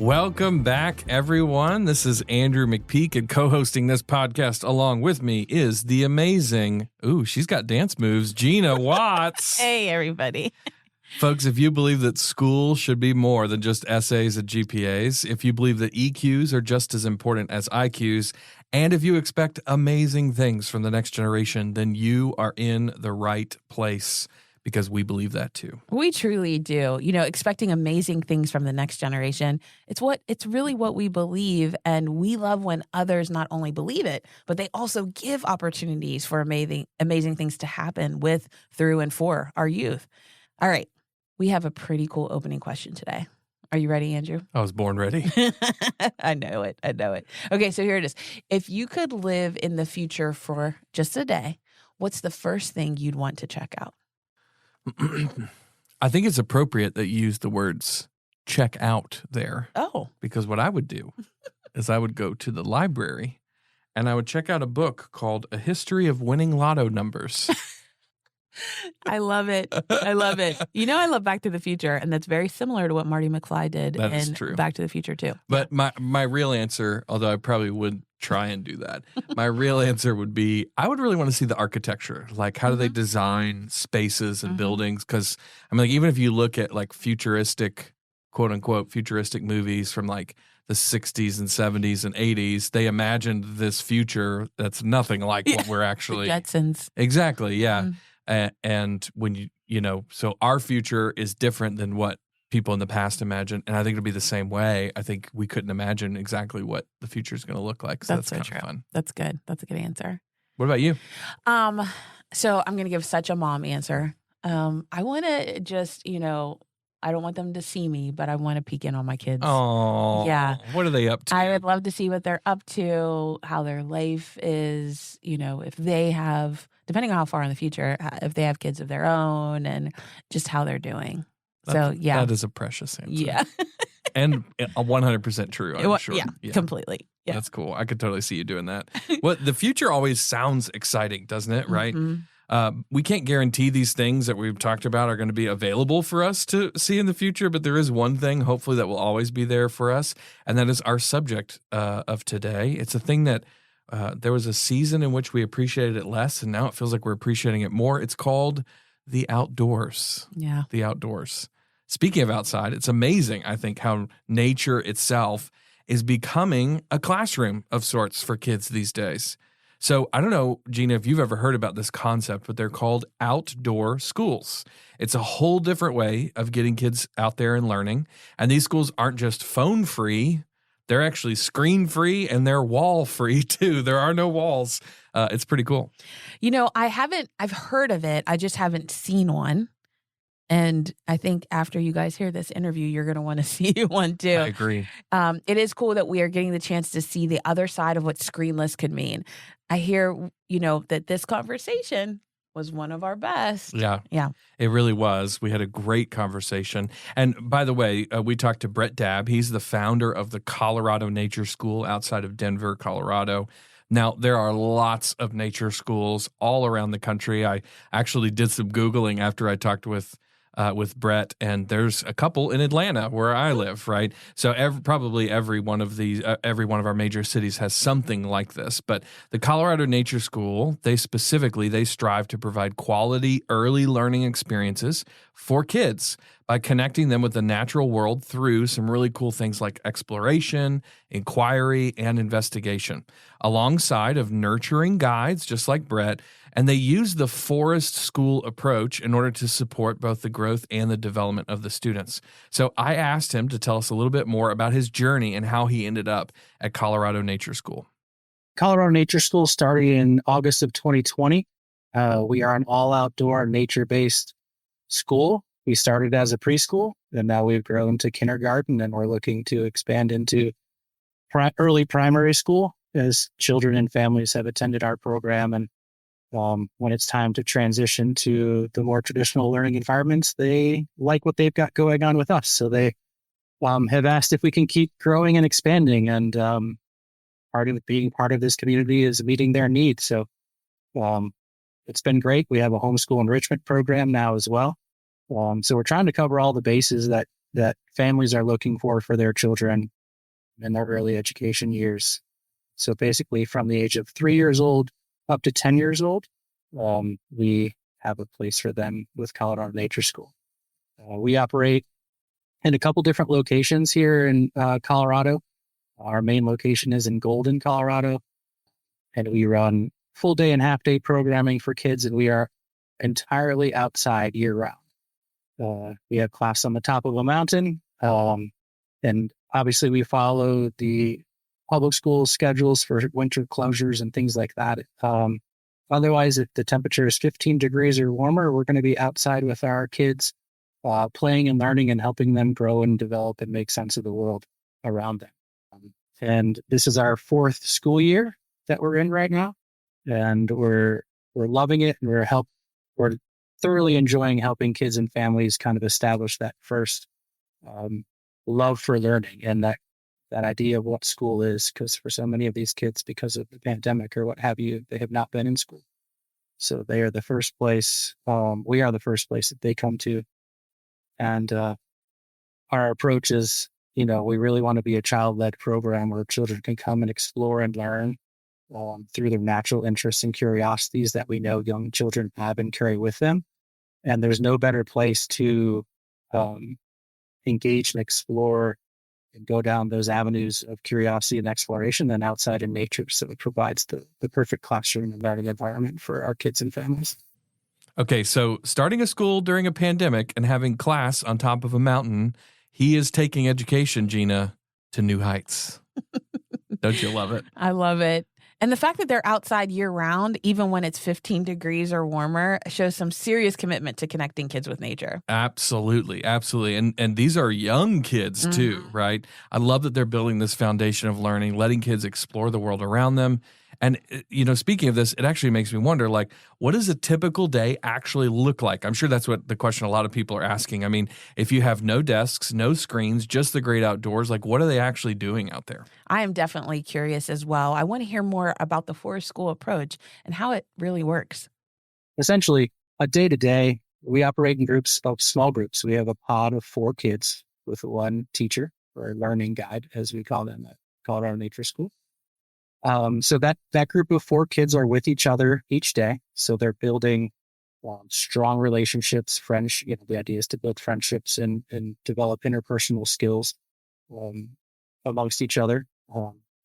Welcome back, everyone. This is Andrew McPeak, and co-hosting this podcast along with me is the amazing, she's got dance moves, Gina Watts. Hey, everybody. Folks, if you believe that school should be more than just essays and GPAs, if you believe that EQs are just as important as IQs, and if you expect amazing things from the next generation, then you are in the right place, because we believe that too. We truly do. Expecting amazing things from the next generation. It's really what we believe. And we love when others not only believe it, but they also give opportunities for amazing things to happen with, through, and for our youth. All right. We have a pretty cool opening question today. Are you ready, Andrew? I was born ready. I know it. Okay, so here it is. If you could live in the future for just a day, what's the first thing you'd want to check out? I think it's appropriate that you use the words check out there. Oh. Because what I would do is I would go to the library and I would check out a book called A History of Winning Lotto Numbers. I love it. I love Back to the Future, and that's very similar to what Marty McFly did in Back to the Future too. But my real answer, although I probably would try and do that, my real answer would be I would really want to see the architecture. Like, how do they design spaces and buildings? Because, even if you look at like futuristic, quote unquote, futuristic movies from like the 60s and 70s and 80s, they imagined this future that's nothing like what we're actually. The Jetsons. Exactly, yeah. And when so our future is different than what people in the past imagined, and I think it'll be the same way. I think we couldn't imagine exactly what the future is going to look like. So that's kind of fun. That's good. That's a good answer. What about you? So I'm going to give such a mom answer. I want to just, I don't want them to see me, but I want to peek in on my kids. Oh, yeah. What are they up to? I would love to see what they're up to, how their life is, if they have, depending on how far in the future, if they have kids of their own, and just how they're doing. That is a precious answer. Yeah. And 100% true, I'm sure. Yeah, completely. Yeah. That's cool. I could totally see you doing that. Well, the future always sounds exciting, doesn't it? Right? We can't guarantee these things that we've talked about are going to be available for us to see in the future, but there is one thing, hopefully, that will always be there for us, and that is our subject of today. It's a thing that there was a season in which we appreciated it less, and now it feels like we're appreciating it more. It's called the outdoors. Yeah. The outdoors. Speaking of outside, it's amazing, I think, how nature itself is becoming a classroom of sorts for kids these days. So I don't know, Gina, if you've ever heard about this concept, but they're called outdoor schools. It's a whole different way of getting kids out there and learning. And these schools aren't just phone free. They're actually screen free, and they're wall free too. There are no walls. It's pretty cool. I've heard of it. I just haven't seen one. And I think after you guys hear this interview, you're going to want to see one too. I agree. It is cool that we are getting the chance to see the other side of what screenless could mean. I hear, that this conversation was one of our best. Yeah. It really was. We had a great conversation. And by the way, we talked to Brett Dabb. He's the founder of the Colorado Nature School outside of Denver, Colorado. Now, there are lots of nature schools all around the country. I actually did some Googling after I talked with Brett, and there's a couple in Atlanta where I live, right? So probably every one of our major cities has something like this. But the Colorado Nature School, they strive to provide quality early learning experiences for kids by connecting them with the natural world through some really cool things like exploration, inquiry, and investigation, alongside of nurturing guides, just like Brett. And they use the forest school approach in order to support both the growth and the development of the students. So I asked him to tell us a little bit more about his journey and how he ended up at Colorado Nature School. Colorado Nature School started in August of 2020. We are an all-outdoor, nature-based school. We started as a preschool, and now we've grown to kindergarten, and we're looking to expand into early primary school as children and families have attended our program. And when it's time to transition to the more traditional learning environments, they like what they've got going on with us. So they have asked if we can keep growing and expanding. And part of being part of this community is meeting their needs. So it's been great. We have a homeschool enrichment program now as well. So we're trying to cover all the bases that families are looking for their children in their early education years. So basically from the age of 3 years old up to 10 years old, we have a place for them with Colorado Nature School. We operate in a couple different locations here in Colorado. Our main location is in Golden, Colorado, and we run full day and half day programming for kids, and we are entirely outside year round. We have class on the top of a mountain, and obviously we follow the public school schedules for winter closures and things like that. Otherwise, if the temperature is 15 degrees or warmer, we're going to be outside with our kids, playing and learning and helping them grow and develop and make sense of the world around them. And this is our 4th school year that we're in right now, and we're loving it, and we're thoroughly enjoying helping kids and families kind of establish that first love for learning and that idea of what school is, because for so many of these kids, because of the pandemic or what have you, they have not been in school. So they are the first place, we are the first place that they come to. And our approach is, we really want to be a child-led program where children can come and explore and learn through their natural interests and curiosities that we know young children have and carry with them. And there's no better place to engage and explore and go down those avenues of curiosity and exploration than outside in nature. So it provides the perfect classroom and learning environment for our kids and families. Okay, so starting a school during a pandemic and having class on top of a mountain, he is taking education, Gina, to new heights. Don't you love it? I love it. And the fact that they're outside year round, even when it's 15 degrees or warmer, shows some serious commitment to connecting kids with nature. Absolutely. Absolutely. And these are young kids too, right? I love that they're building this foundation of learning, letting kids explore the world around them. And, speaking of this, it actually makes me wonder, what does a typical day actually look like? I'm sure that's what the question a lot of people are asking. I mean, if you have no desks, no screens, just the great outdoors, what are they actually doing out there? I am definitely curious as well. I want to hear more about the forest school approach and how it really works. Essentially, a day to day, we operate in groups of small groups. We have a pod of 4 kids with 1 teacher or learning guide, as we call them at Colorado Nature School. So that group of 4 kids are with each other each day. So they're building strong relationships, friendship. The idea is to build friendships and develop interpersonal skills amongst each other.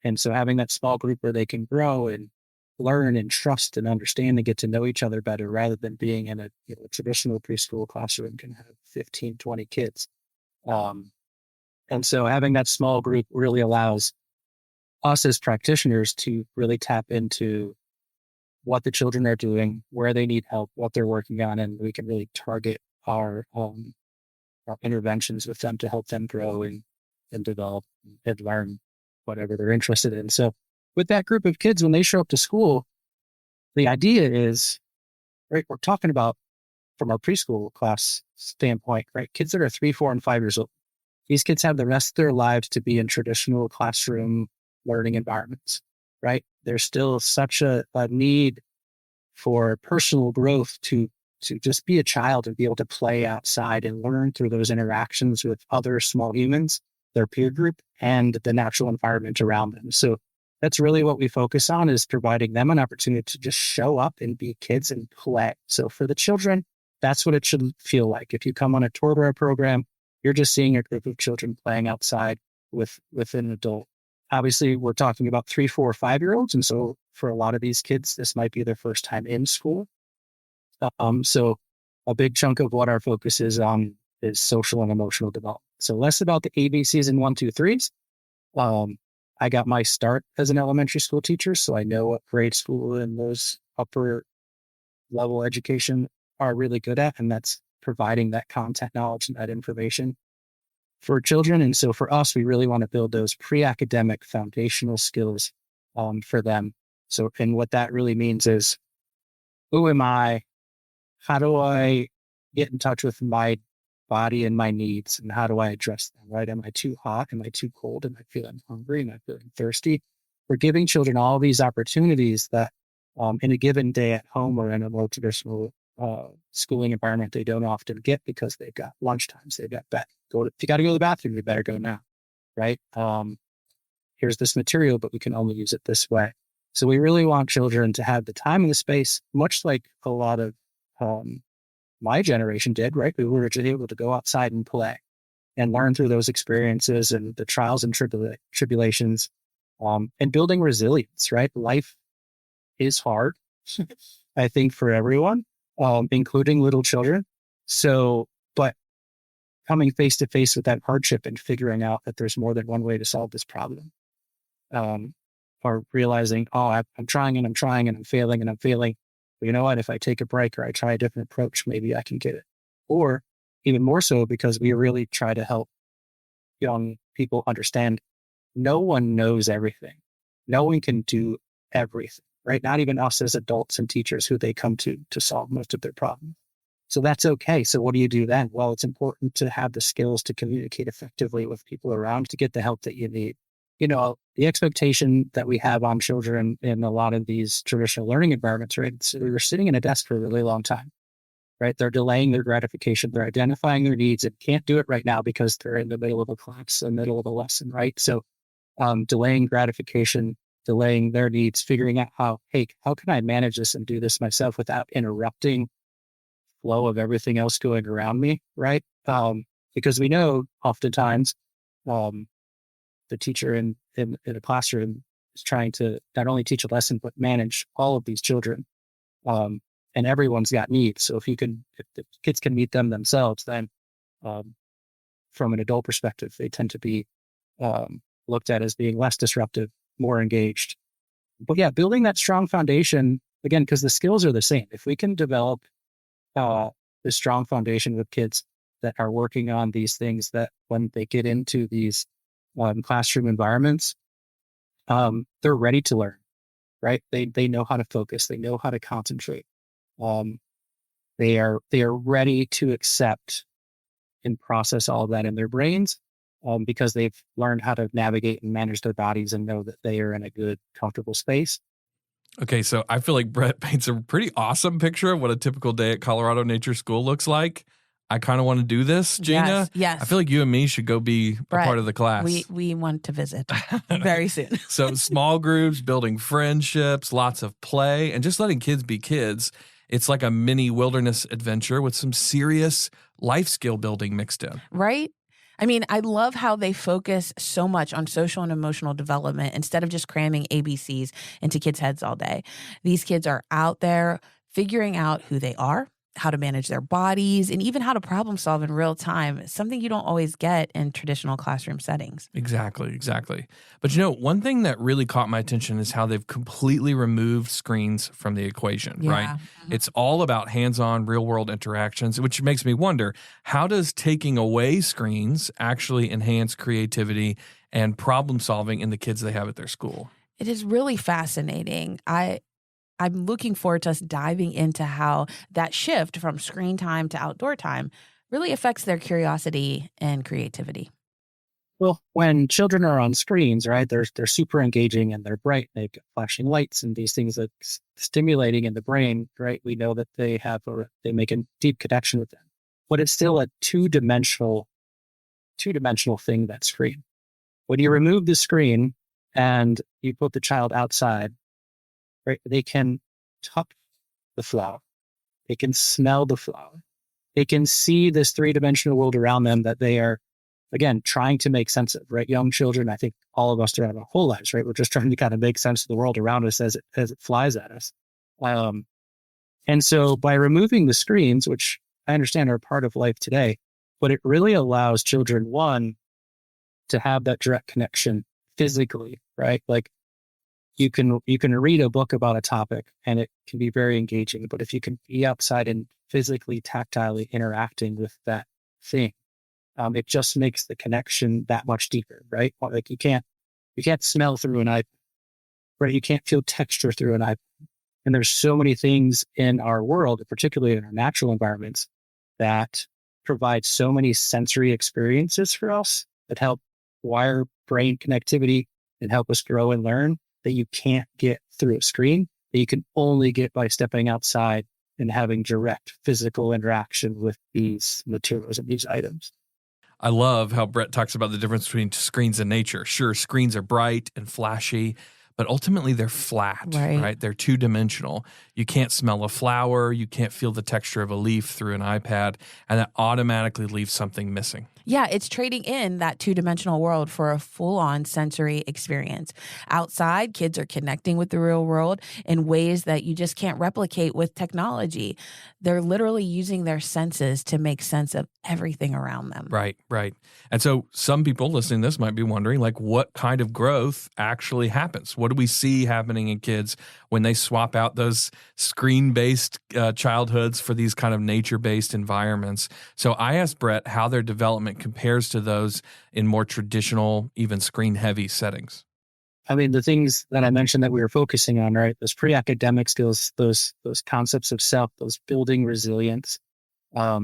And so having that small group where they can grow and learn and trust and understand and get to know each other better, rather than being in a traditional preschool classroom can have 15, 20 kids. And so having that small group really allows us as practitioners to really tap into what the children are doing, where they need help, what they're working on, and we can really target our interventions with them to help them grow and develop and learn whatever they're interested in. So with that group of kids, when they show up to school, the idea is, right, we're talking about from our preschool class standpoint, right? Kids that are 3, 4, and 5 years old. These kids have the rest of their lives to be in traditional classroom learning environments, right? There's still such a need for personal growth to just be a child and be able to play outside and learn through those interactions with other small humans, their peer group, and the natural environment around them. So that's really what we focus on, is providing them an opportunity to just show up and be kids and play. So for the children, that's what it should feel like. If you come on a tour of our program, you're just seeing a group of children playing outside with an adult. Obviously, we're talking about 3, 4, 5-year-olds. And so for a lot of these kids, this might be their first time in school. So a big chunk of what our focus is on is social and emotional development. So less about the ABCs and 1, 2, 3s. I got my start as an elementary school teacher, so I know what grade school and those upper level education are really good at, and that's providing that content knowledge and that information for children. And so for us, we really want to build those pre-academic foundational skills for them. So, and what that really means is, who am I? How do I get in touch with my body and my needs? And how do I address them, right? Am I too hot? Am I too cold? Am I feeling hungry? Am I feeling thirsty? We're giving children all these opportunities that in a given day at home or in a more traditional schooling environment, they don't often get, because they've got lunch times, they've got if you got to go to the bathroom, you better go now, right? here's this material, but we can only use it this way. So we really want children to have the time and the space, much like a lot of my generation did, right? We were just able to go outside and play and learn through those experiences and the trials and tribulations, and building resilience, right? Life is hard, I think, for everyone, including little children. So, but coming face to face with that hardship and figuring out that there's more than one way to solve this problem, or realizing, oh, I'm trying and I'm trying and I'm failing and I'm failing. But you know what? If I take a break or I try a different approach, maybe I can get it. Or even more so, because we really try to help young people understand no one knows everything. No one can do everything, right? Not even us as adults and teachers who they come to solve most of their problems. So that's okay. So what do you do then? Well, it's important to have the skills to communicate effectively with people around to get the help that you need. You know, the expectation that we have on children in a lot of these traditional learning environments, right? So they're sitting in a desk for a really long time, right? They're delaying their gratification. They're identifying their needs and can't do it right now because they're in the middle of a class, in the middle of a lesson, right? So delaying gratification, delaying their needs, figuring out how can I manage this and do this myself without interrupting flow of everything else going around me, right? Because we know oftentimes the teacher in a classroom is trying to not only teach a lesson, but manage all of these children. And everyone's got needs. So if the kids can meet them themselves, then from an adult perspective, they tend to be looked at as being less disruptive, more engaged. But yeah, building that strong foundation, again, because the skills are the same. If we can develop this strong foundation with kids that are working on these things, that when they get into these classroom environments, they're ready to learn, right? They know how to focus. They know how to concentrate. They are ready to accept and process all of that in their brains, because they've learned how to navigate and manage their bodies and know that they are in a good, comfortable space. Okay, so I feel like Brett paints a pretty awesome picture of what a typical day at Colorado Nature School looks like. I kind of want to do this, Gina. Yes. I feel like you and me should go be Brett, a part of the class. We want to visit very soon. So small groups, building friendships, lots of play, and just letting kids be kids. It's like a mini wilderness adventure with some serious life skill building mixed in. Right? I mean, I love how they focus so much on social and emotional development instead of just cramming ABCs into kids' heads all day. These kids are out there figuring out who they are, how to manage their bodies, and even how to problem solve in real time, something you don't always get in traditional classroom settings. Exactly. But one thing that really caught my attention is how they've completely removed screens from the equation, right? Mm-hmm. It's all about hands-on real-world interactions, which makes me wonder, how does taking away screens actually enhance creativity and problem solving in the kids they have at their school? It is really fascinating. I'm looking forward to us diving into how that shift from screen time to outdoor time really affects their curiosity and creativity. Well, when children are on screens, right, they're super engaging and they're bright. They've got flashing lights and these things that stimulating in the brain, right? We know that they make a deep connection with them, but it's still a two-dimensional thing, that screen. When you remove the screen and you put the child outside, right, they can touch the flower. They can smell the flower. They can see this three-dimensional world around them that they are, again, trying to make sense of, right? Young children, I think all of us throughout our whole lives, right? We're just trying to kind of make sense of the world around us as it flies at us. And so by removing the screens, which I understand are part of life today, but it really allows children, one, to have that direct connection physically, right? Like, you can read a book about a topic and it can be very engaging, but if you can be outside and physically, tactilely interacting with that thing, it just makes the connection that much deeper, right? Like you can't smell through an iPad, right? You can't feel texture through an iPad. And there's so many things in our world, particularly in our natural environments, that provide so many sensory experiences for us that help wire brain connectivity and help us grow and learn, that you can't get through a screen, that you can only get by stepping outside and having direct physical interaction with these materials and these items. I love how Brett talks about the difference between screens and nature. Sure, screens are bright and flashy, but ultimately they're flat, right? They're two-dimensional. You can't smell a flower. You can't feel the texture of a leaf through an iPad, and that automatically leaves something missing. Yeah, it's trading in that two-dimensional world for a full-on sensory experience. Outside, kids are connecting with the real world in ways that you just can't replicate with technology. They're literally using their senses to make sense of everything around them. Right. And so some people listening to this might be wondering, like, what kind of growth actually happens? What do we see happening in kids when they swap out those screen-based childhoods for these kind of nature-based environments? So I asked Brett how their development compares to those in more traditional, even screen-heavy settings. I mean, the things that I mentioned that we were focusing on, right? Those pre-academic skills, those concepts of self, those building resilience. How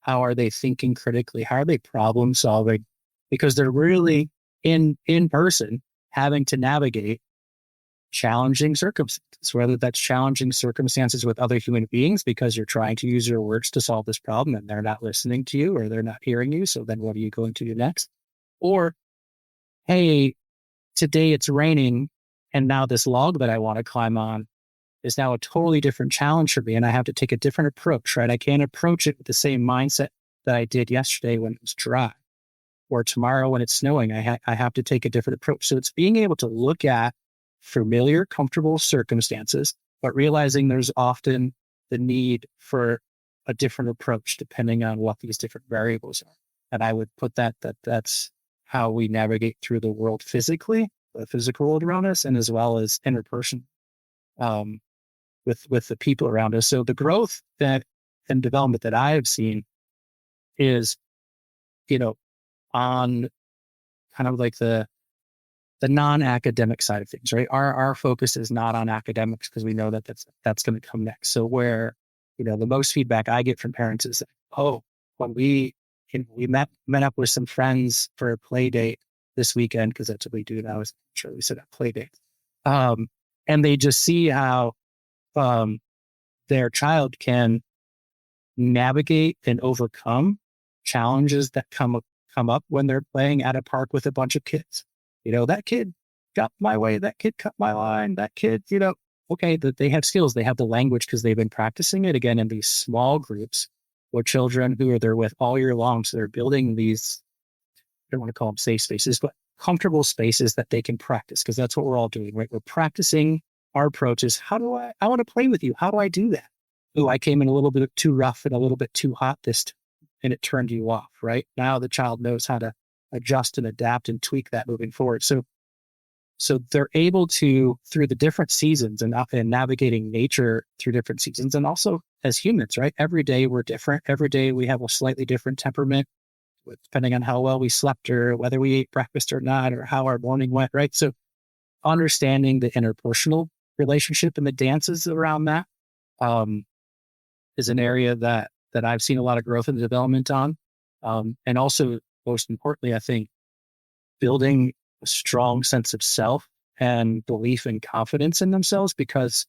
are they thinking critically? How are they problem solving? Because they're really in person having to navigate challenging circumstances, whether that's challenging circumstances with other human beings because you're trying to use your words to solve this problem and they're not listening to you or they're not hearing you. So then what are you going to do next? Or, hey, today it's raining and now this log that I want to climb on is now a totally different challenge for me and I have to take a different approach, right? I can't approach it with the same mindset that I did yesterday when it was dry or tomorrow when it's snowing. I have to take a different approach. So it's being able to look at familiar, comfortable circumstances, but realizing there's often the need for a different approach depending on what these different variables are. And I would put that's how we navigate through the world physically, the physical world around us, and as well as interpersonal with the people around us. So the growth and development that I have seen is, on kind of like the non-academic side of things, right? Our focus is not on academics because we know that that's going to come next. So where, the most feedback I get from parents is, when we met up with some friends for a play date this weekend, because that's what we do now, is sure we set up play dates. And they just see how their child can navigate and overcome challenges that come up when they're playing at a park with a bunch of kids. That kid got my way, that kid cut my line, that kid, okay, that they have skills, they have the language because they've been practicing it again in these small groups with children who are there with all year long. So they're building these, I don't want to call them safe spaces, but comfortable spaces that they can practice, because that's what we're all doing, right? We're practicing our approaches. I want to play with you. How do I do that? Oh, I came in a little bit too rough and a little bit too hot and it turned you off, right? Now the child knows how to adjust and adapt and tweak that moving forward. So they're able to, through the different seasons and navigating nature through different seasons, and also as humans, right? Every day we're different. Every day we have a slightly different temperament, depending on how well we slept or whether we ate breakfast or not, or how our morning went, right? So understanding the interpersonal relationship and the dances around that is an area that I've seen a lot of growth and development on. And also, most importantly, I think building a strong sense of self and belief and confidence in themselves, because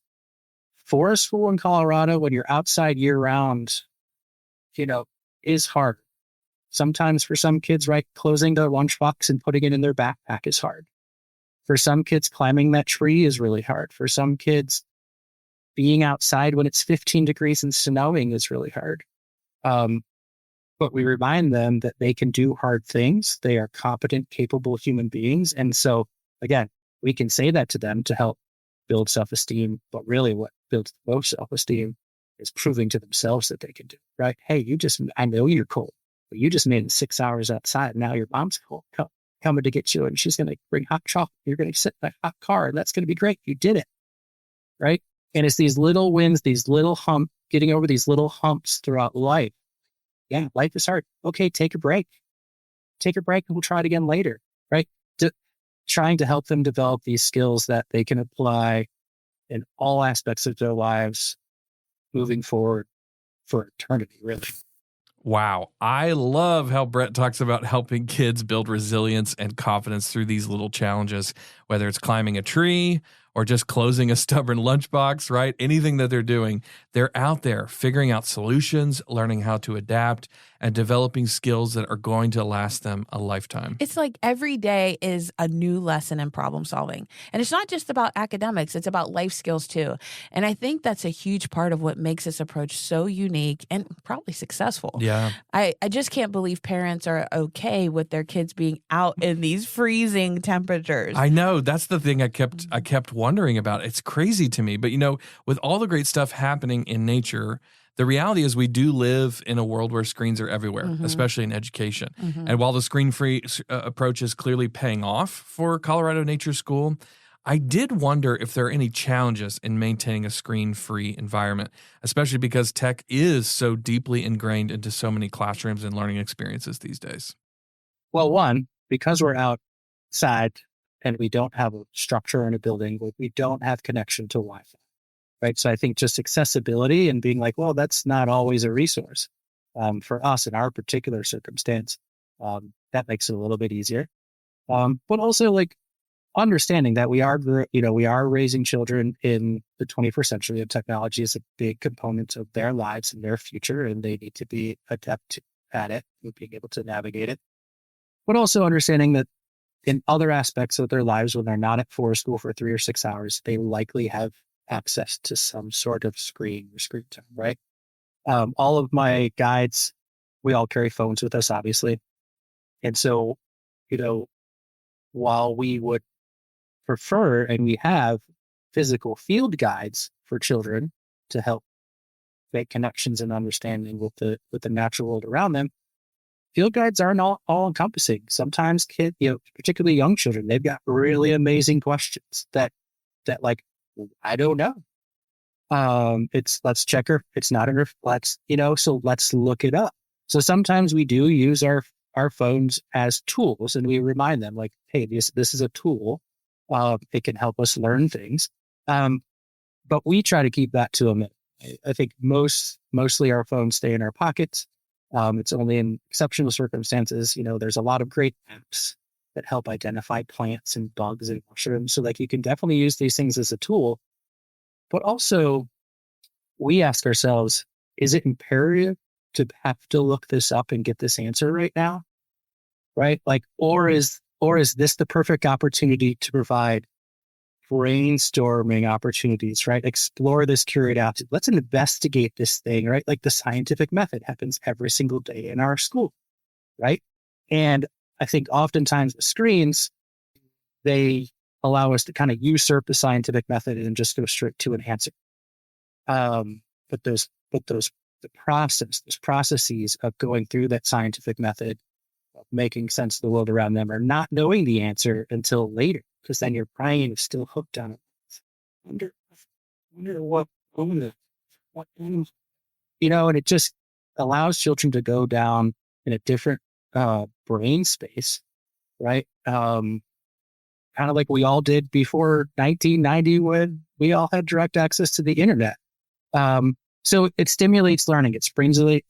forest school in Colorado, when you're outside year round, is hard. Sometimes for some kids, right, closing their lunchbox and putting it in their backpack is hard. For some kids, climbing that tree is really hard. For some kids, being outside when it's 15 degrees and snowing is really hard. But we remind them that they can do hard things. They are competent, capable human beings. And so, again, we can say that to them to help build self-esteem. But really what builds the most self-esteem is proving to themselves that they can do, right? Hey, I know you're cold, but you just made it 6 hours outside. Now your mom's cold, coming to get you, and she's going to bring hot chocolate. You're going to sit in a hot car, and that's going to be great. You did it, right? And it's these little wins, getting over these little humps throughout life. Yeah, life is hard. Okay, take a break. Take a break and we'll try it again later, right? Trying to help them develop these skills that they can apply in all aspects of their lives moving forward for eternity, really. Wow. I love how Brett talks about helping kids build resilience and confidence through these little challenges, whether it's climbing a tree or just closing a stubborn lunchbox, right? Anything that they're doing, they're out there figuring out solutions, learning how to adapt, and developing skills that are going to last them a lifetime. It's like every day is a new lesson in problem solving. And it's not just about academics, it's about life skills too. And I think that's a huge part of what makes this approach so unique and probably successful. Yeah. I just can't believe parents are okay with their kids being out in these freezing temperatures. I know. That's the thing I kept wondering about. It's crazy to me. But, with all the great stuff happening in nature, the reality is we do live in a world where screens are everywhere, especially in education. And while the screen-free approach is clearly paying off for Colorado Nature School, I did wonder if there are any challenges in maintaining a screen-free environment, especially because tech is so deeply ingrained into so many classrooms and learning experiences these days. Well, one, because we're outside and we don't have a structure in a building, we don't have connection to Wi-Fi. Right. So I think just accessibility and being like, well, that's not always a resource for us in our particular circumstance. That makes it a little bit easier. But also like understanding that we are raising children in the 21st century, and technology is a big component of their lives and their future, and they need to be adept at it and being able to navigate it. But also understanding that in other aspects of their lives, when they're not at forest school for 3 or 6 hours, they likely have access to some sort of screen time, right? All of my guides, we all carry phones with us, obviously. And so, while we would prefer, and we have physical field guides for children to help make connections and understanding with the natural world around them, field guides aren't all encompassing. Sometimes kids, particularly young children, they've got really amazing questions that I don't know. Let's check her. It's not in her. So let's look it up. So sometimes we do use our phones as tools, and we remind them like, hey, this is a tool. It can help us learn things. But we try to keep that to a minimum. I think mostly our phones stay in our pockets. It's only in exceptional circumstances. There's a lot of great apps that help identify plants and bugs and mushrooms. So you can definitely use these things as a tool, but also we ask ourselves, is it imperative to have to look this up and get this answer right now? Right? Or is this the perfect opportunity to provide brainstorming opportunities, right? Explore this curiosity. Let's investigate this thing, right? Like the scientific method happens every single day in our school, right? And I think oftentimes the screens, they allow us to kind of usurp the scientific method and just go straight to an answer. But those processes of going through that scientific method, of making sense of the world around them, or not knowing the answer until later, because then your brain is still hooked on it. Wonder and it just allows children to go down in a different brain space, right? Kind of like we all did before 1990 when we all had direct access to the internet. So it stimulates learning. It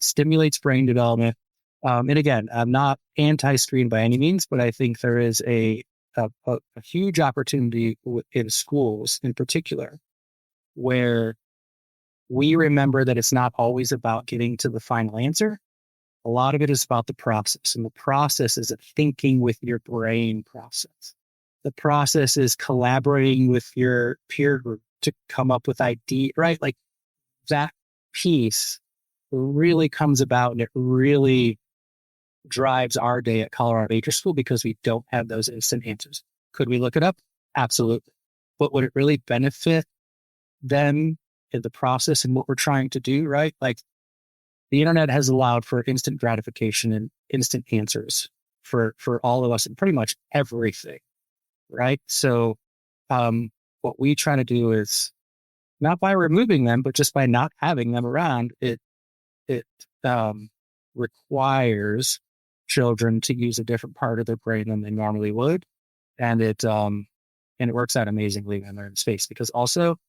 stimulates brain development. And again, I'm not anti-screen by any means, but I think there is a huge opportunity in schools in particular where we remember that it's not always about getting to the final answer. A lot of it is about the process, and the process is a thinking with your brain process. The process is collaborating with your peer group to come up with ideas, right? Like that piece really comes about, and it really drives our day at Colorado Nature School because we don't have those instant answers. Could we look it up? Absolutely. But would it really benefit them in the process and what we're trying to do, right? Like the internet has allowed for instant gratification and instant answers for all of us and pretty much everything, right? So what we try to do is not by removing them, but just by not having them around, it requires children to use a different part of their brain than they normally would. And it works out amazingly when they're in space, because also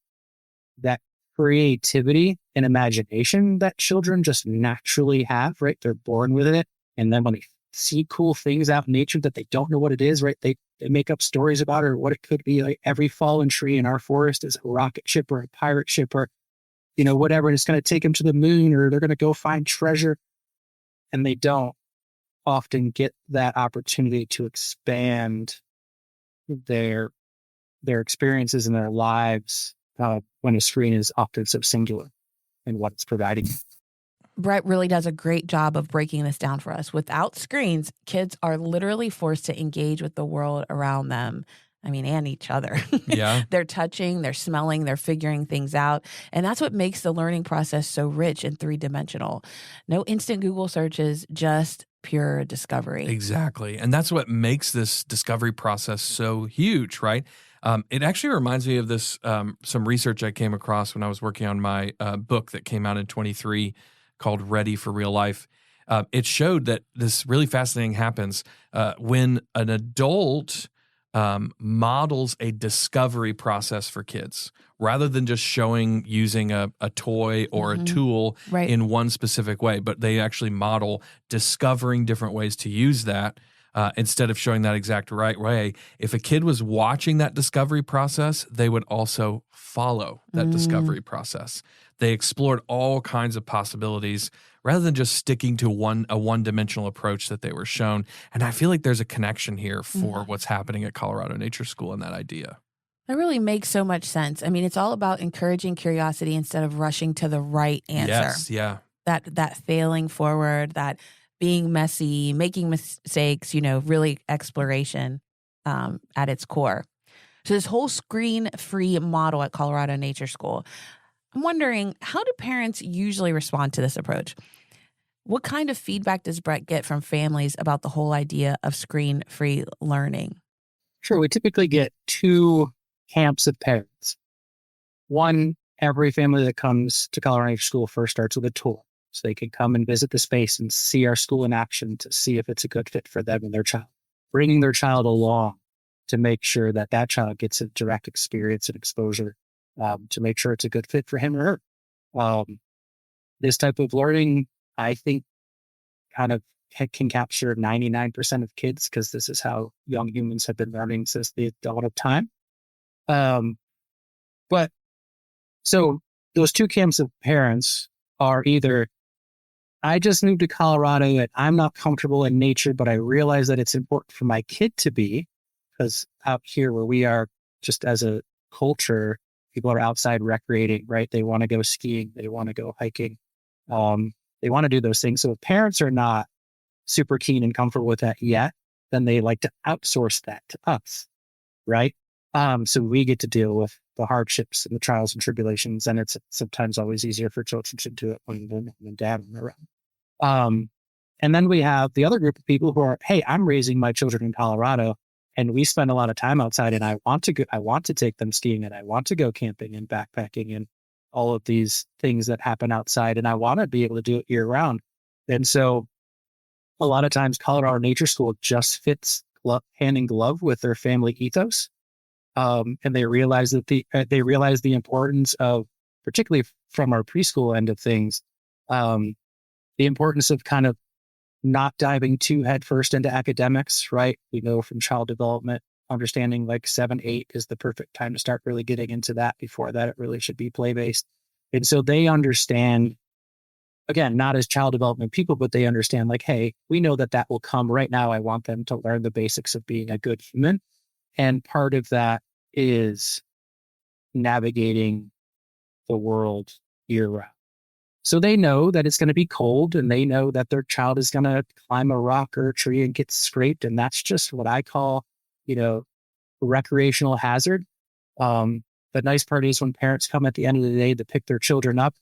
that creativity and imagination that children just naturally have, right? They're born with it. And then when they see cool things out in nature that they don't know what it is, right? They make up stories about it or what it could be. Like every fallen tree in our forest is a rocket ship or a pirate ship or, whatever. And it's going to take them to the moon or they're going to go find treasure. And they don't often get that opportunity to expand their experiences in their lives when a screen is often so singular in what it's providing. Brett really does a great job of breaking this down for us. Without screens, kids are literally forced to engage with the world around them. I mean, and each other. Yeah. They're touching, they're smelling, they're figuring things out. And that's what makes the learning process so rich and three-dimensional. No instant Google searches, just pure discovery. Exactly. And that's what makes this discovery process so huge, right? It actually reminds me of this, some research I came across when I was working on my book that came out in 23 called Ready for Real Life. It showed that this really fascinating happens when an adult models a discovery process for kids rather than just using a toy or a tool in one specific way, but they actually model discovering different ways to use that instead of showing that exact right way. If a kid was watching that discovery process, they would also follow that discovery process. They explored all kinds of possibilities rather than just sticking to a one-dimensional approach that they were shown. And I feel like there's a connection here for what's happening at Colorado Nature School and that idea. That really makes so much sense. I mean, it's all about encouraging curiosity instead of rushing to the right answer. Yes, yeah. That failing forward, that being messy, making mistakes, really exploration at its core. So this whole screen-free model at Colorado Nature School, I'm wondering, how do parents usually respond to this approach? What kind of feedback does Brett get from families about the whole idea of screen-free learning? Sure. We typically get two camps of parents. One, every family that comes to Colorado Nature School first starts with a tour. So they can come and visit the space and see our school in action to see if it's a good fit for them and their child. Bringing their child along to make sure that child gets a direct experience and exposure to make sure it's a good fit for him or her. This type of learning, I think, kind of can capture 99% of kids because this is how young humans have been learning since the dawn of time. But so those two camps of parents are either, I just moved to Colorado and I'm not comfortable in nature, but I realize that it's important for my kid to be, because out here where we are, just as a culture, people are outside recreating, right? They want to go skiing. They want to go hiking. They want to do those things. So if parents are not super keen and comfortable with that yet, then they like to outsource that to us, right? So we get to deal with the hardships and the trials and tribulations, and it's sometimes always easier for children to do it when mom and dad are around. And then we have the other group of people who are, hey, I'm raising my children in Colorado, and we spend a lot of time outside, and I want to take them skiing, and I want to go camping and backpacking and all of these things that happen outside, and I want to be able to do it year round. And so a lot of times Colorado Nature School just fits hand in glove with their family ethos. And they realize that the importance of, particularly from our preschool end of things, the importance of kind of not diving too headfirst into academics, right? We know from child development, understanding like 7, 8 is the perfect time to start really getting into that. Before that, it really should be play-based. And so they understand, again, not as child development people, but they understand like, hey, we know that will come. Right now, I want them to learn the basics of being a good human. And part of that is navigating the world year round. So they know that it's going to be cold, and they know that their child is going to climb a rock or a tree and get scraped. And that's just what I call, recreational hazard. The nice part is when parents come at the end of the day to pick their children up,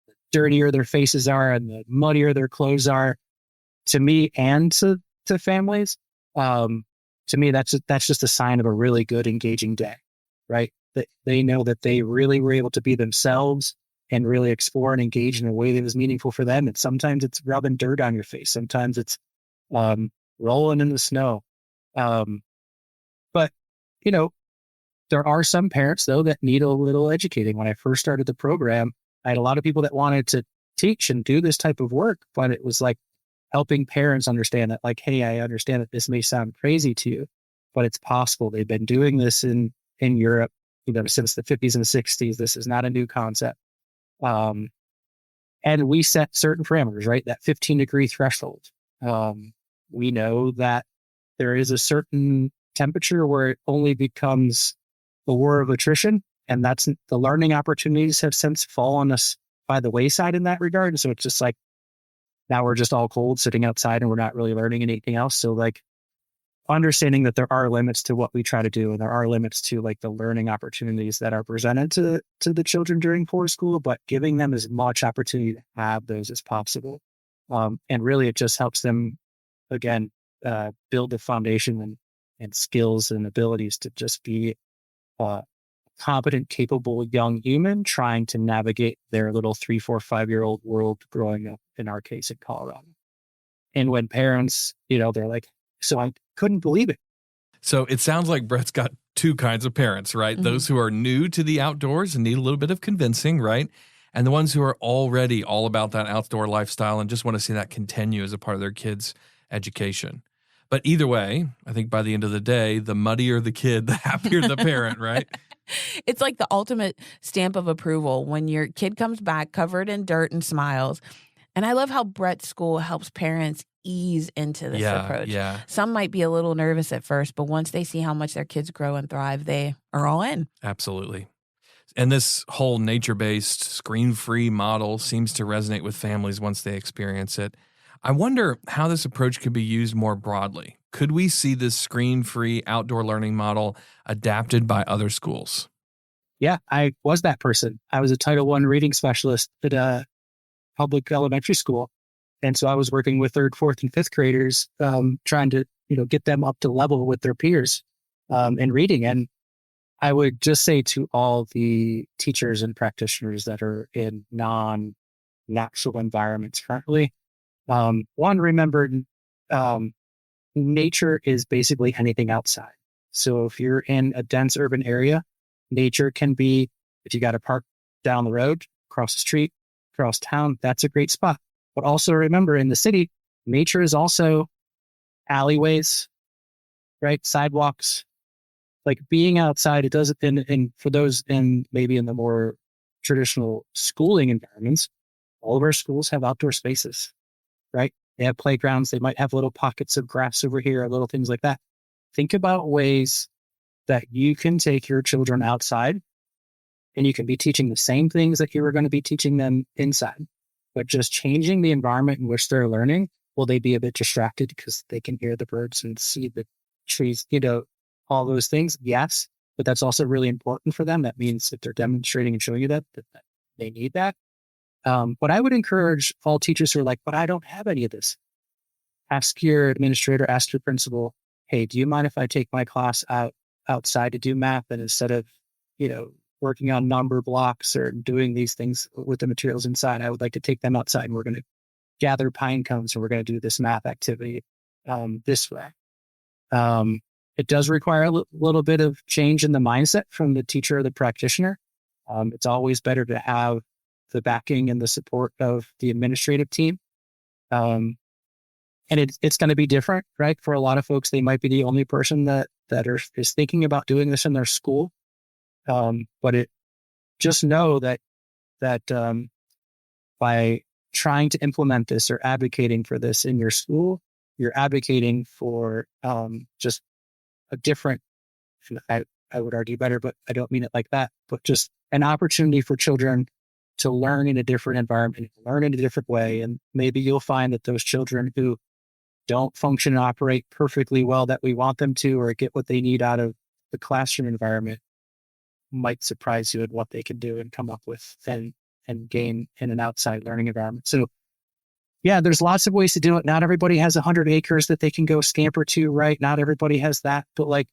the dirtier their faces are and the muddier their clothes are, to me and to families, to me, that's just a sign of a really good, engaging day, right? That they know that they really were able to be themselves and really explore and engage in a way that was meaningful for them. And sometimes it's rubbing dirt on your face. Sometimes it's rolling in the snow. But, there are some parents, though, that need a little educating. When I first started the program, I had a lot of people that wanted to teach and do this type of work, but it was like helping parents understand that, like, hey, I understand that this may sound crazy to you, but it's possible. They've been doing this in Europe, since the 50s and 60s. This is not a new concept. And we set certain parameters, right? That 15-degree threshold. We know that there is a certain temperature where it only becomes a war of attrition. And that's the learning opportunities have since fallen us by the wayside in that regard. And so it's just like, now we're just all cold sitting outside and we're not really learning anything else. So like understanding that there are limits to what we try to do, and there are limits to like the learning opportunities that are presented to the children during core school, but giving them as much opportunity to have those as possible. And really it just helps them, again, build a foundation and skills and abilities to just be competent, capable young human trying to navigate their little 3, 4, 5-year-old world growing up, in our case, in Colorado. And when parents, they're like, so I couldn't believe it. So it sounds like Brett's got two kinds of parents, right? Mm-hmm. Those who are new to the outdoors and need a little bit of convincing, right? And the ones who are already all about that outdoor lifestyle and just want to see that continue as a part of their kids' education. But either way, I think by the end of the day, the muddier the kid, the happier the parent, right? It's like the ultimate stamp of approval when your kid comes back covered in dirt and smiles. And I love how Brett's school helps parents ease into this approach. Yeah. Some might be a little nervous at first, but once they see how much their kids grow and thrive, they are all in. Absolutely. And this whole nature-based, screen-free model seems to resonate with families once they experience it. I wonder how this approach could be used more broadly. Could we see this screen-free outdoor learning model adapted by other schools? Yeah, I was that person. I was a Title I reading specialist at a public elementary school. And so I was working with 3rd, 4th, and 5th graders, trying to, get them up to level with their peers in reading. And I would just say to all the teachers and practitioners that are in non-natural environments currently, one, remember, nature is basically anything outside. So if you're in a dense urban area, nature can be, if you got a park down the road, across the street, across town, that's a great spot. But also remember, in the city, nature is also alleyways, right? Sidewalks. Like being outside, it doesn't, and for those in maybe in the more traditional schooling environments, all of our schools have outdoor spaces, right? They have playgrounds. They might have little pockets of grass over here, or little things like that. Think about ways that you can take your children outside and you can be teaching the same things that you were going to be teaching them inside, but just changing the environment in which they're learning. Will they be a bit distracted because they can hear the birds and see the trees, all those things? Yes, but that's also really important for them. That means if they're demonstrating and showing you that they need that. But I would encourage all teachers who are like, but I don't have any of this. Ask your administrator, ask your principal, hey, do you mind if I take my class outside to do math? And instead of, working on number blocks or doing these things with the materials inside, I would like to take them outside and we're going to gather pine cones and we're going to do this math activity this way. It does require a little bit of change in the mindset from the teacher or the practitioner. It's always better to have the backing and the support of the administrative team. And it's going to be different, right? For a lot of folks, they might be the only person that is thinking about doing this in their school. But just know that by trying to implement this or advocating for this in your school, you're advocating for just a different, I would argue better, but I don't mean it like that, but just an opportunity for children to learn in a different environment, learn in a different way. And maybe you'll find that those children who don't function and operate perfectly well that we want them to, or get what they need out of the classroom environment, might surprise you at what they can do and come up with and gain in an outside learning environment. So yeah, there's lots of ways to do it. Not everybody has 100 acres that they can go scamper to, right? Not everybody has that, but like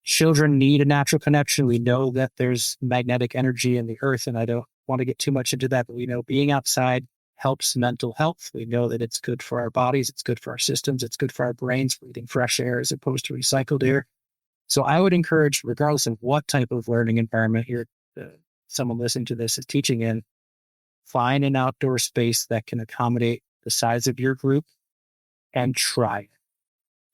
children need a natural connection. We know that there's magnetic energy in the earth, and I don't want to get too much into that, but we know being outside helps mental health. We know that it's good for our bodies. It's good for our systems. It's good for our brains, breathing fresh air as opposed to recycled air. So I would encourage, regardless of what type of learning environment someone listening to this is teaching in, find an outdoor space that can accommodate the size of your group and try it.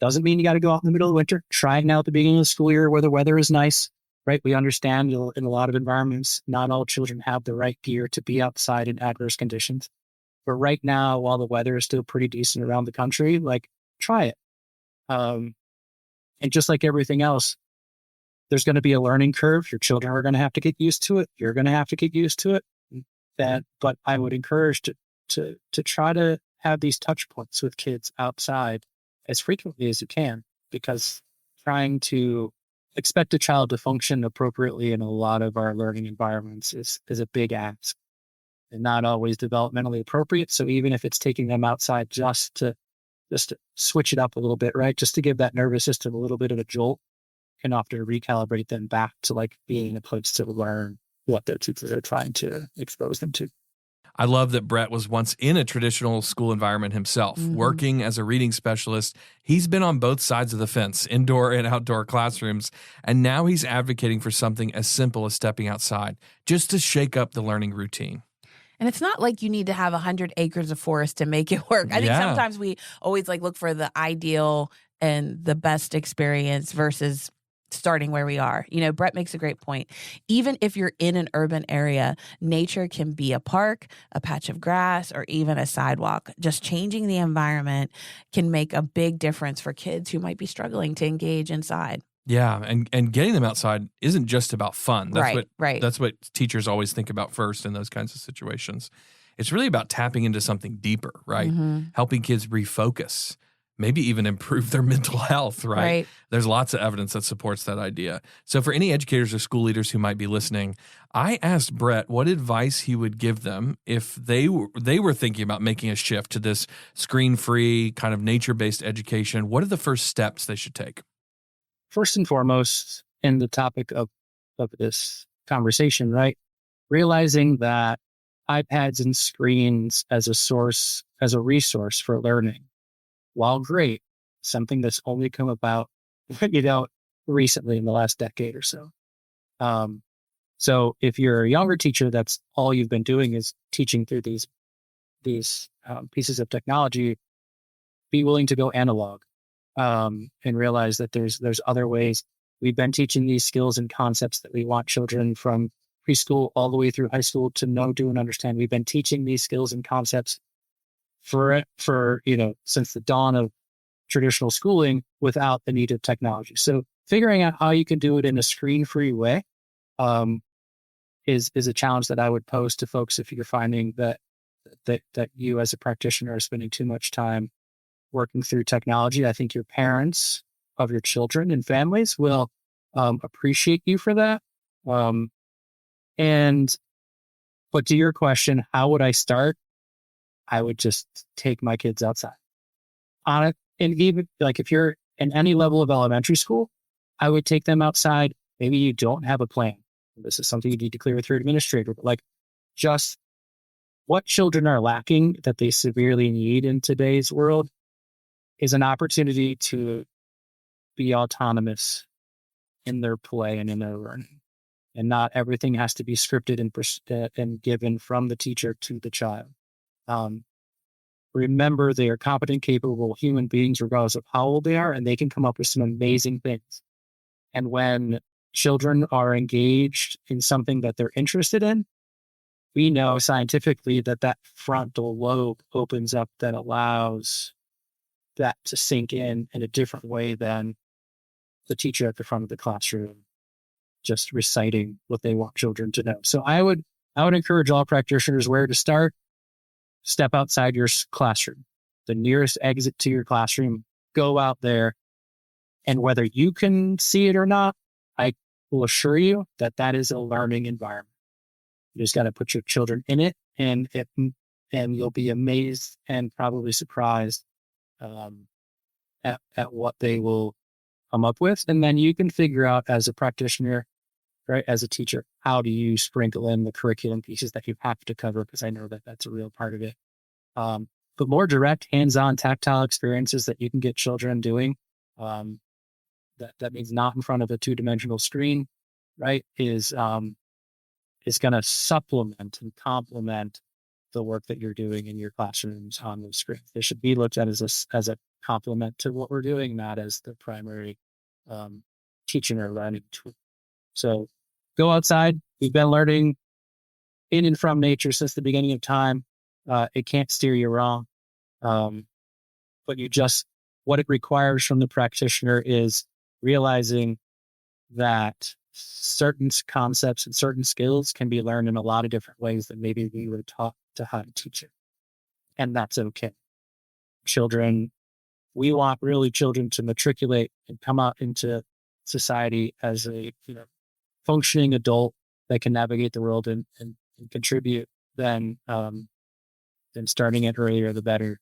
Doesn't mean you got to go out in the middle of winter. Try it now at the beginning of the school year where the weather is nice, right? We understand in a lot of environments, not all children have the right gear to be outside in adverse conditions. But right now, while the weather is still pretty decent around the country, like, try it. And just like everything else, there's going to be a learning curve. Your children are going to have to get used to it. You're going to have to get used to it. But I would encourage to try to have these touch points with kids outside as frequently as you can, because trying to expect a child to function appropriately in a lot of our learning environments is a big ask and not always developmentally appropriate. So even if it's taking them outside just to switch it up a little bit, right? Just to give that nervous system a little bit of a jolt, can often recalibrate them back to like being in a place to learn what they're trying to expose them to. I love that Brett was once in a traditional school environment himself, working as a reading specialist. He's been on both sides of the fence, indoor and outdoor classrooms, and now he's advocating for something as simple as stepping outside, just to shake up the learning routine. And it's not like you need to have 100 acres of forest to make it work. I think sometimes we always like look for the ideal and the best experience versus starting where we are. You know, Brett makes a great point. Even if you're in an urban area, nature can be a park, a patch of grass, or even a sidewalk. Just changing the environment can make a big difference for kids who might be struggling to engage inside. Yeah, and getting them outside isn't just about fun. That's That's what teachers always think about first in those kinds of situations. It's really about tapping into something deeper, right? Helping kids refocus, maybe even improve their mental health, right? There's lots of evidence that supports that idea. So for any educators or school leaders who might be listening, I asked Brett what advice he would give them if they were thinking about making a shift to this screen-free kind of nature-based education. What are the first steps they should take? First and foremost, in the topic of this conversation, right? Realizing that iPads and screens as a resource for learning, while great, something that's only come about, recently in the last decade or so. So if you're a younger teacher, that's all you've been doing is teaching through these pieces of technology. Be willing to go analog. And realize that there's other ways. We've been teaching these skills and concepts that we want children from preschool all the way through high school to know, do, and understand. We've been teaching these skills and concepts for since the dawn of traditional schooling without the need of technology. So figuring out how you can do it in a screen-free way is a challenge that I would pose to folks if you're finding that you as a practitioner are spending too much time working through technology. I think your parents of your children and families will appreciate you for that. But to your question, how would I start? I would just take my kids outside. And even like if you're in any level of elementary school, I would take them outside. Maybe you don't have a plan. This is something you need to clear with your administrator, but like just what children are lacking that they severely need in today's world is an opportunity to be autonomous in their play and in their learning. And not everything has to be scripted and given from the teacher to the child. Remember, they are competent, capable human beings, regardless of how old they are, and they can come up with some amazing things. And when children are engaged in something that they're interested in, we know scientifically that frontal lobe opens up that allows that to sink in a different way than the teacher at the front of the classroom just reciting what they want children to know. So I would encourage all practitioners where to start. Step outside your classroom, the nearest exit to your classroom, go out there. And whether you can see it or not, I will assure you that is a learning environment. You just got to put your children in it, and you'll be amazed and probably surprised at what they will come up with. And then you can figure out as a practitioner, right, as a teacher, how do you sprinkle in the curriculum pieces that you have to cover? Because I know that's a real part of it. But more direct, hands-on, tactile experiences that you can get children doing, that means not in front of a two-dimensional screen, right, is going to supplement and complement the work that you're doing in your classrooms on the screen. It should be looked at as a complement to what we're doing, not as the primary teaching or learning tool. So go outside. We've been learning in and from nature since the beginning of time. It can't steer you wrong. But what it requires from the practitioner is realizing that certain concepts and certain skills can be learned in a lot of different ways that maybe we were taught to how to teach it. And that's okay. We want really children to matriculate and come out into society as a functioning adult that can navigate the world and contribute. Then starting it earlier, the better.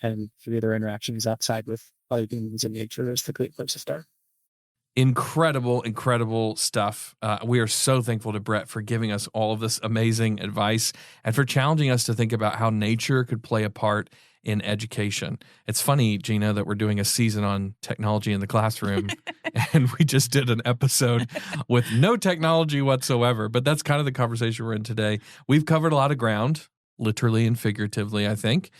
And for the other interactions outside with other humans in nature, that's the great place to start. Incredible stuff. We are so thankful to Brett for giving us all of this amazing advice and for challenging us to think about how nature could play a part in education. It's funny, Gina, that we're doing a season on technology in the classroom and we just did an episode with no technology whatsoever, but that's kind of the conversation we're in today. We've covered a lot of ground, literally and figuratively, I think.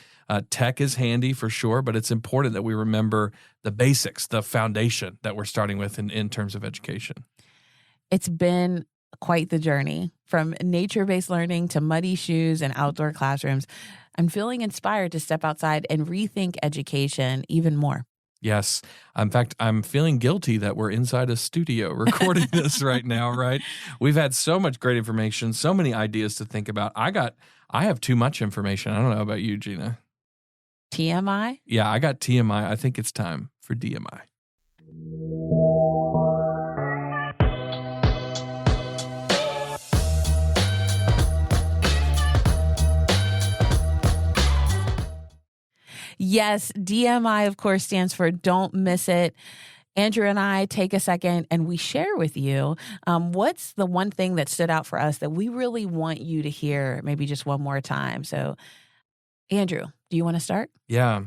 Tech is handy for sure, but it's important that we remember the basics, the foundation that we're starting with in terms of education. It's been quite the journey from nature-based learning to muddy shoes and outdoor classrooms. I'm feeling inspired to step outside and rethink education even more. Yes. In fact, I'm feeling guilty that we're inside a studio recording this right now, right? We've had so much great information, so many ideas to think about. I have too much information. I don't know about you, Gina. TMI? Yeah, I got TMI. I think it's time for DMI. Yes, DMI, of course, stands for Don't Miss It. Andrew and I take a second and we share with you what's the one thing that stood out for us that we really want you to hear maybe just one more time. So, Andrew, do you want to start? Yeah.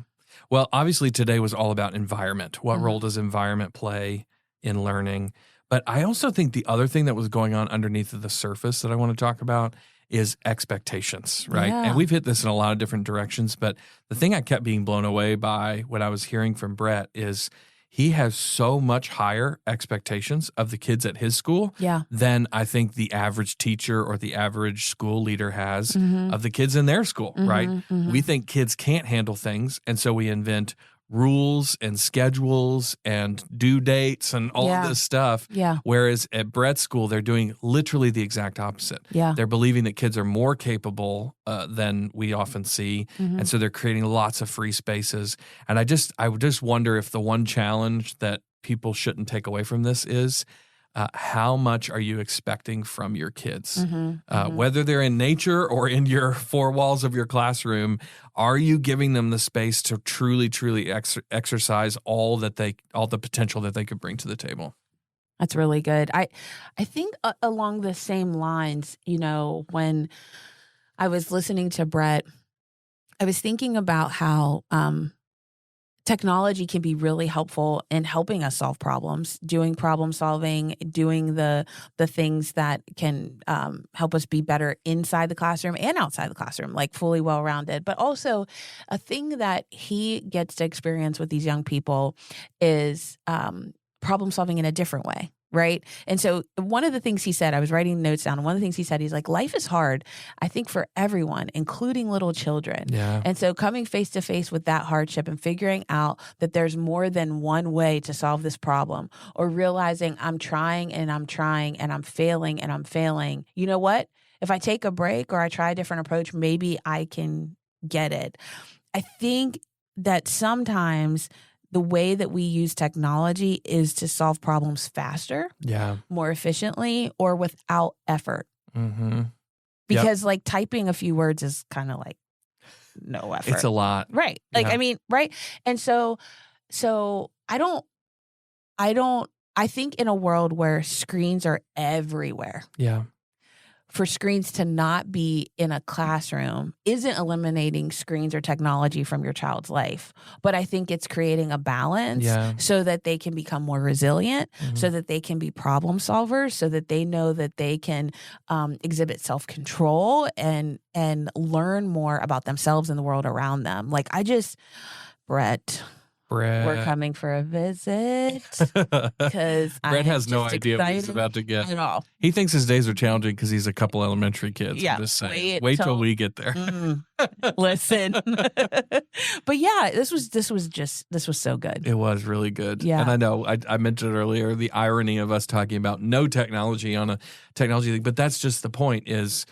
Well, obviously today was all about environment. What role does environment play in learning? But I also think the other thing that was going on underneath the surface that I want to talk about is expectations, right? Yeah. And we've hit this in a lot of different directions, but the thing I kept being blown away by what I was hearing from Brett is he has so much higher expectations of the kids at his school than I think the average teacher or the average school leader has of the kids in their school, right? We think kids can't handle things, and so we invent rules and schedules and due dates and all of this stuff. Yeah. Whereas at Brett's school, they're doing literally the exact opposite. Yeah. They're believing that kids are more capable than we often see. And so they're creating lots of free spaces. And I would just wonder if the one challenge that people shouldn't take away from this is how much are you expecting from your kids? Whether they're in nature or in your four walls of your classroom, are you giving them the space to truly exercise all the potential that they could bring to the table? That's really good. I think along the same lines, when I was listening to Brett, I was thinking about how technology can be really helpful in helping us solve problems, doing problem solving, doing the things that can help us be better inside the classroom and outside the classroom, like fully well-rounded. But also a thing that he gets to experience with these young people is problem solving in a different way. Right. And so one of the things he said, I was writing notes down, and one of the things he said, he's like, life is hard, I think, for everyone, including little children. Yeah. And so coming face to face with that hardship and figuring out that there's more than one way to solve this problem, or realizing I'm trying and I'm failing and I'm failing. You know what? If I take a break or I try a different approach, maybe I can get it. I think that sometimes the way that we use technology is to solve problems faster, more efficiently, or without effort. Because like typing a few words is kind of like no effort. It's a lot. Right. Like, I mean, right. And so I think in a world where screens are everywhere. Yeah. For screens to not be in a classroom isn't eliminating screens or technology from your child's life. But I think it's creating a balance so that they can become more resilient, so that they can be problem solvers, so that they know that they can exhibit self-control and learn more about themselves and the world around them. Like Brett, Brett. We're coming for a visit because Brett has no idea what he's about to get at all. He thinks his days are challenging because he's a couple elementary kids. Yeah, I'm just saying. Wait till we get there. Listen. But yeah, this was so good. It was really good. Yeah. And I know I mentioned earlier the irony of us talking about no technology on a technology thing, but that's just the point is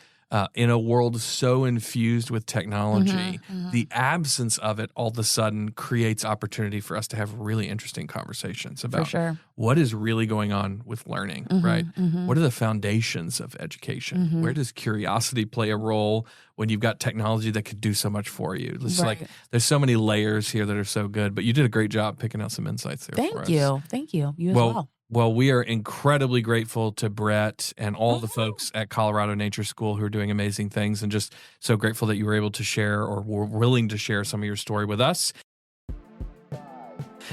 in a world so infused with technology, the absence of it all of a sudden creates opportunity for us to have really interesting conversations about what is really going on with learning, right? What are the foundations of education? Where does curiosity play a role when you've got technology that could do so much for you? It's like there's so many layers here that are so good, but you did a great job picking out some insights there for us. Thank you. You as well. Well, we are incredibly grateful to Brett and all the folks at Colorado Nature School who are doing amazing things, and just so grateful that you were able to share or were willing to share some of your story with us.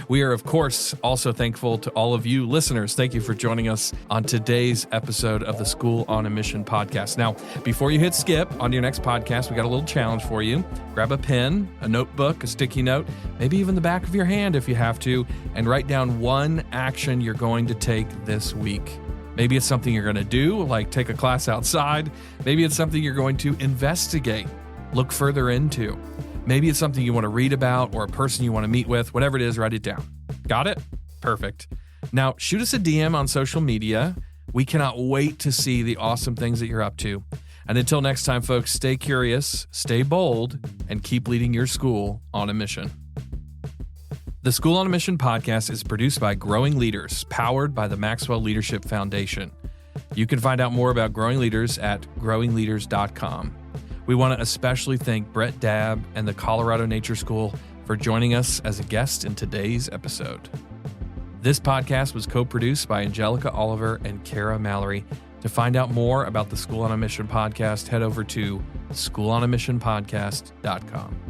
We are, of course, also thankful to all of you listeners. Thank you for joining us on today's episode of the School on a Mission podcast. Now, before you hit skip on your next podcast, we got a little challenge for you. Grab a pen, a notebook, a sticky note, maybe even the back of your hand if you have to, and write down one action you're going to take this week. Maybe it's something you're going to do, like take a class outside. Maybe it's something you're going to investigate, look further into. Maybe it's something you want to read about or a person you want to meet with. Whatever it is, write it down. Got it? Perfect. Now, shoot us a DM on social media. We cannot wait to see the awesome things that you're up to. And until next time, folks, stay curious, stay bold, and keep leading your school on a mission. The School on a Mission podcast is produced by Growing Leaders, powered by the Maxwell Leadership Foundation. You can find out more about Growing Leaders at growingleaders.com. We want to especially thank Brett Dabb and the Colorado Nature School for joining us as a guest in today's episode. This podcast was co-produced by Angelica Oliver and Kara Mallory. To find out more about the School on a Mission podcast, head over to schoolonamissionpodcast.com.